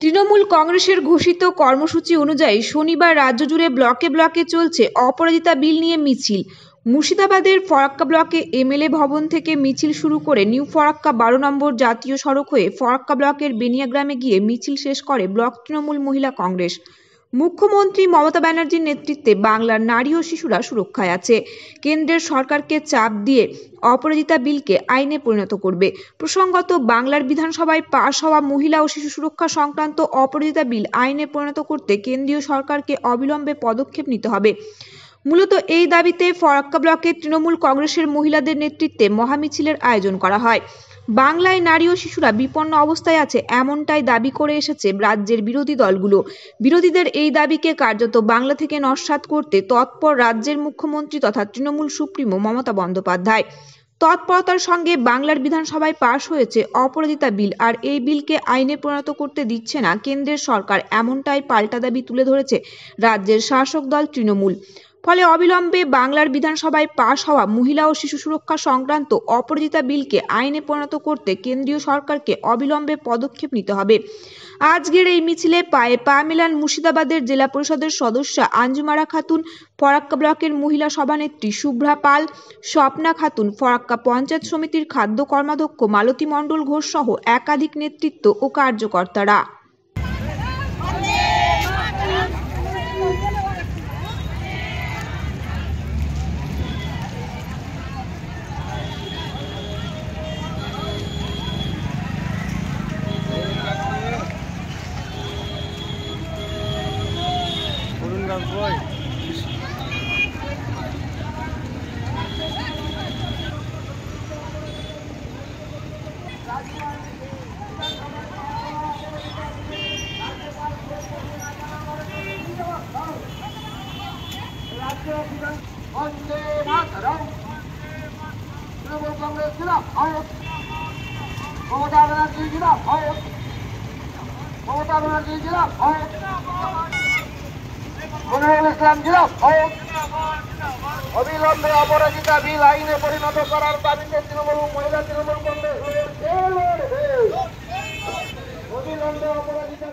তৃণমূল কংগ্রেসের ঘোষিত কর্মসূচি অনুযায়ী শনিবার রাজ্য জুড়ে ব্লকে ব্লকে চলছে অপরাজিতা বিল নিয়ে মিছিল। মুর্শিদাবাদের ফরাক্কা ব্লকে এমএলএ ভবন থেকে মিছিল শুরু করে নিউ ফরাক্কা 12 নম্বর জাতীয় সড়ক হয়ে ফরাক্কা ব্লকের বেনিয়াগ্রামে গিয়ে মিছিল শেষ করে ব্লক তৃণমূল মহিলা কংগ্রেস। মুখ্যমন্ত্রী মমতা ব্যানার্জির নেতৃত্বে বাংলার নারী ও শিশুরা সুরক্ষায় আছে। কেন্দ্রের সরকারকে চাপ দিয়ে অপরাজিতা বিলকে আইনে পরিণত করবে। প্রসঙ্গত, বাংলার বিধানসভায় পাশ হওয়া মহিলা ও শিশু সুরক্ষা সংক্রান্ত অপরাজিতা বিল আইনে পরিণত করতে কেন্দ্রীয় সরকারকে অবিলম্বে পদক্ষেপ নিতে হবে। মূলত এই দাবিতে ফরাক্কা ব্লকের তৃণমূল কংগ্রেসের মহিলাদের নেতৃত্বে মহামিছিলের আয়োজন করা হয়। বাংলায় নারী ও শিশুরা বিপন্ন অবস্থায় আছে এমনটাই দাবি করে এসেছে রাজ্যের বিরোধী দলগুলো। বিরোধীদের এই দাবিকে কার্যত বাংলা থেকে নস্যাৎ করতে তৎপর রাজ্যের মুখ্যমন্ত্রী তথা তৃণমূল সুপ্রিমো মমতা বন্দ্যোপাধ্যায়। তৎপরতার সঙ্গে বাংলার বিধানসভায় পাশ হয়েছে অপরাজিতা বিল, আর এই বিলকে আইনে পরিণত করতে দিচ্ছে না কেন্দ্রের সরকার, এমনটাই পাল্টা দাবি তুলে ধরেছে রাজ্যের শাসক দল তৃণমূল। ফলে অবিলম্বে বাংলার বিধানসভায় পাশ হওয়া মহিলা ও শিশু সুরক্ষা সংক্রান্ত অপরাজিতা বিলকে আইনে পরিণত করতে কেন্দ্রীয় সরকারকে অবিলম্বে পদক্ষেপ নিতে হবে। আজকের এই মিছিলে পায়ে পা মেলান মুর্শিদাবাদের জেলা পরিষদের সদস্যা আঞ্জুমারা খাতুন, ফরাক্কা ব্লকের মহিলা সভানেত্রী শুভ্রা পাল, স্বপ্না খাতুন, ফরাক্কা পঞ্চায়েত সমিতির খাদ্য কর্মাধ্যক্ষ মালতী মণ্ডল ঘোষ সহ একাধিক নেতৃত্ব ও কার্যকর্তারা। वंदे मातरम। तृणमूल कांग्रेस जिंदाबाद, ममता बनर्जी जिंदाबाद, ममता बनर्जी जिंदाबाद, মনিরুল ইসলাম জিন্দাবাদ। অবিলম্বে অপরাজিতা বিল আইনে পরিণত করার দাবিতে তৃণমূল কংগ্রেস অবিলম্বে অপরাজিতা